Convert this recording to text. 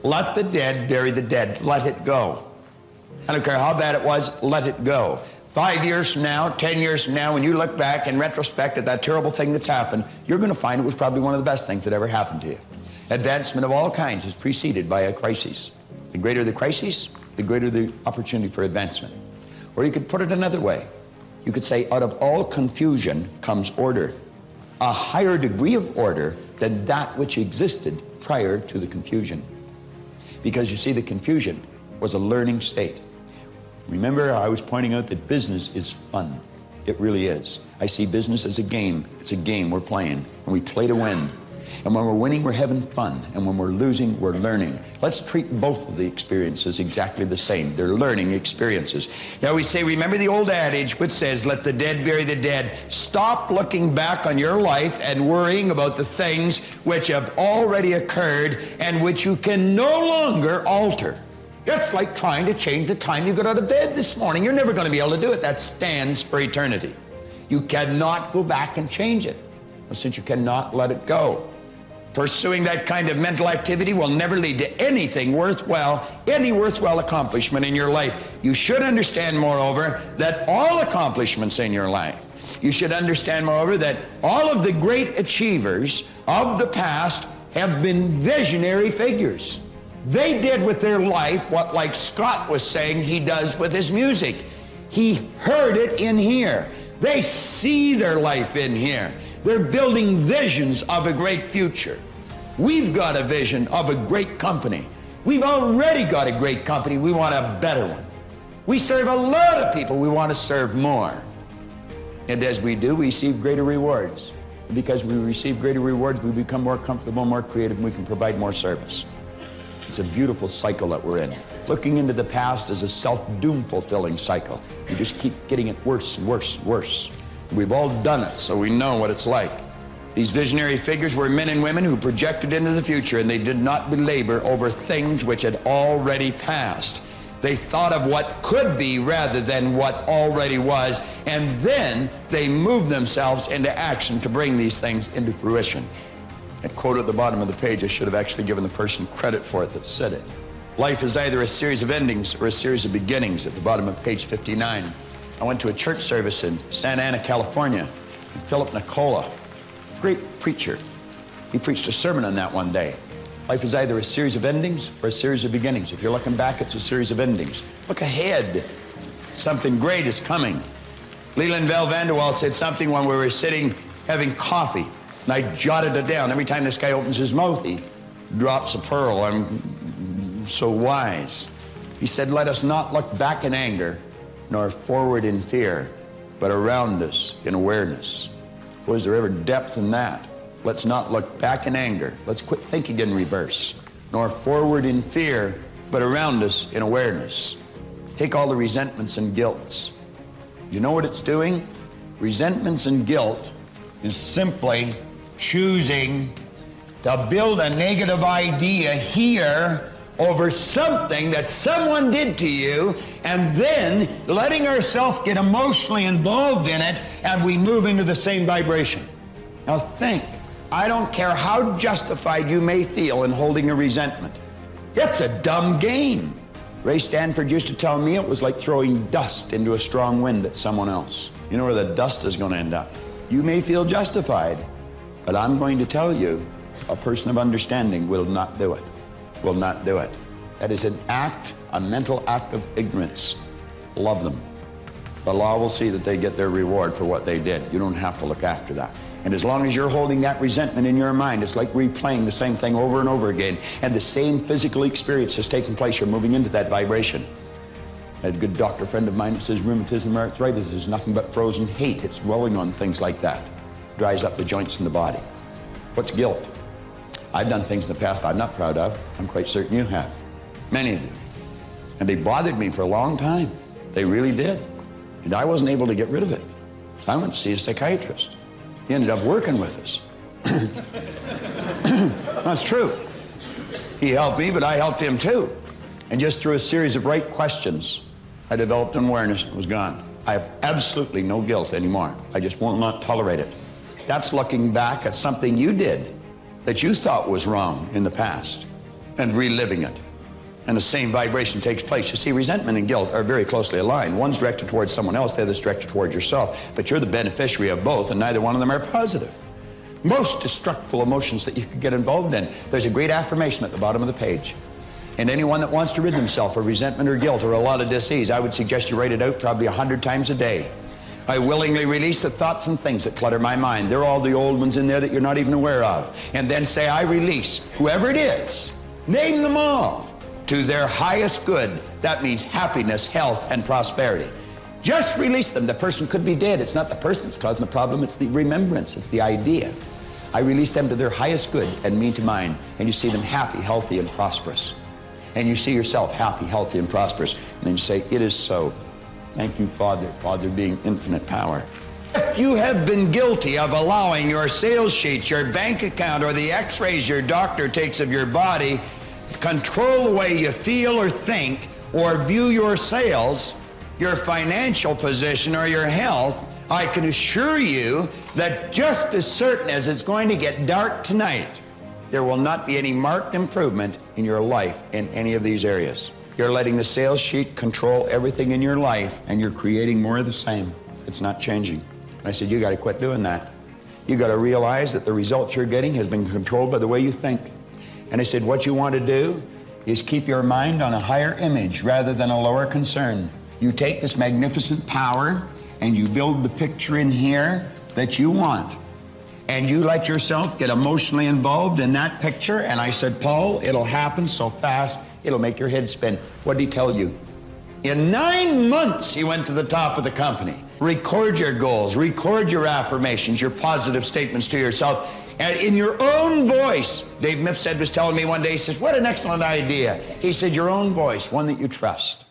Let the dead bury the dead. Let it go. I don't care how bad it was, let it go. 5 years from now, 10 years from now, when you look back in retrospect at that terrible thing that's happened, you're going to find it was probably one of the best things that ever happened to you. Advancement of all kinds is preceded by a crisis. The greater the crisis, the greater the opportunity for advancement. Or you could put it another way. You could say, out of all confusion comes order. A higher degree of order than that which existed prior to the confusion. Because you see, the confusion was a learning state. Remember, I was pointing out that business is fun. It really is. I see business as a game. It's a game we're playing, and we play to win. And when we're winning, we're having fun. And when we're losing, we're learning. Let's treat both of the experiences exactly the same. They're learning experiences. Now we say, remember the old adage which says, let the dead bury the dead. Stop looking back on your life and worrying about the things which have already occurred and which you can no longer alter. It's like trying to change the time you got out of bed this morning. You're never going to be able to do it. That stands for eternity. You cannot go back and change it, since you cannot let it go. Pursuing that kind of mental activity will never lead to anything worthwhile, any worthwhile accomplishment in your life. You should understand, moreover, that all accomplishments in your life, you should understand, moreover, that all of the great achievers of the past have been visionary figures. They did with their life what, like Scott was saying, he does with his music. He heard it in here. They see their life in here. They're building visions of a great future. We've got a vision of a great company. We've already got a great company. We want a better one. We serve a lot of people. We want to serve more. And as we do, we receive greater rewards. And because we receive greater rewards, we become more comfortable, more creative, and we can provide more service. It's a beautiful cycle that we're in. Looking into the past is a self-doom fulfilling cycle. You just keep getting it worse and worse and worse. We've all done it, so we know what it's like. These visionary figures were men and women who projected into the future, and they did not belabor over things which had already passed. They thought of what could be rather than what already was, and then they moved themselves into action to bring these things into fruition. That quote at the bottom of the page, I should have actually given the person credit for it that said it. Life is either a series of endings or a series of beginnings, at the bottom of page 59. I went to a church service in Santa Ana, California. And Philip Nicola, great preacher, he preached a sermon on that one day. Life is either a series of endings or a series of beginnings. If you're looking back, it's a series of endings. Look ahead. Something great is coming. Leland Val Vanderwall said something when we were sitting having coffee, and I jotted it down. Every time this guy opens his mouth, he drops a pearl. I'm so wise. He said, let us not look back in anger, nor forward in fear, but around us in awareness. Was there ever depth in that? Let's not look back in anger. Let's quit thinking in reverse. Nor forward in fear, but around us in awareness. Take all the resentments and guilts. You know what it's doing? Resentments and guilt is simply choosing to build a negative idea here over something that someone did to you, and then letting ourselves get emotionally involved in it, and we move into the same vibration. Now think, I don't care how justified you may feel in holding a resentment. It's a dumb game. Ray Stanford used to tell me it was like throwing dust into a strong wind at someone else. You know where the dust is going to end up. You may feel justified, but I'm going to tell you, a person of understanding will not do it. Will not do it. That is an act, a mental act of ignorance. Love them. The law will see that they get their reward for what they did. You don't have to look after that. And as long as you're holding that resentment in your mind, it's like replaying the same thing over and over again, and the same physical experience has taken place. You're moving into that vibration. I had a good doctor friend of mine that says rheumatism or arthritis is nothing but frozen hate. It's dwelling on things like that. Dries up the joints in the body. What's guilt? I've done things in the past I'm not proud of. I'm quite certain you have. Many of you. And they bothered me for a long time. They really did. And I wasn't able to get rid of it. So I went to see a psychiatrist. He ended up working with us. That's true. He helped me, but I helped him too. And just through a series of right questions, I developed an awareness. It was gone. I have absolutely no guilt anymore. I just will not tolerate it. That's looking back at something you did that you thought was wrong in the past. and reliving it. And the same vibration takes place. You see, resentment and guilt are very closely aligned. One's directed towards someone else, the other's directed towards yourself. But you're the beneficiary of both, and neither one of them are positive. Most destructive emotions that you could get involved in. There's a great affirmation at the bottom of the page. And anyone that wants to rid themselves of resentment or guilt or a lot of disease, I would suggest you write it out probably 100 times a day. I willingly release the thoughts and things that clutter my mind. They're all the old ones in there that you're not even aware of. And then say, I release whoever it is. Name them all. To their highest good. That means happiness, health, and prosperity. Just release them. The person could be dead. It's not the person that's causing the problem. It's the remembrance. It's the idea. I release them to their highest good and me to mine. And you see them happy, healthy, and prosperous. And you see yourself happy, healthy, and prosperous. And then you say, it is so. Thank you, Father. Father being infinite power. If you have been guilty of allowing your sales sheet, your bank account, or the x-rays your doctor takes of your body control the way you feel or think or view your sales, your financial position, or your health, I can assure you that just as certain as it's going to get dark tonight, there will not be any marked improvement in your life in any of these areas. You're letting the sales sheet control everything in your life, and you're creating more of the same. It's not changing. And I said, you got to quit doing that. You got to realize that the results you're getting has been controlled by the way you think. And I said, what you want to do is keep your mind on a higher image rather than a lower concern. You take this magnificent power and you build the picture in here that you want. And you let yourself get emotionally involved in that picture. And I said, Paul, it'll happen so fast, it'll make your head spin. What did he tell you? In 9 months, he went to the top of the company. Record your goals, record your affirmations, your positive statements to yourself. And in your own voice, Dave Mifsud was telling me one day, he says, what an excellent idea. He said, your own voice, one that you trust.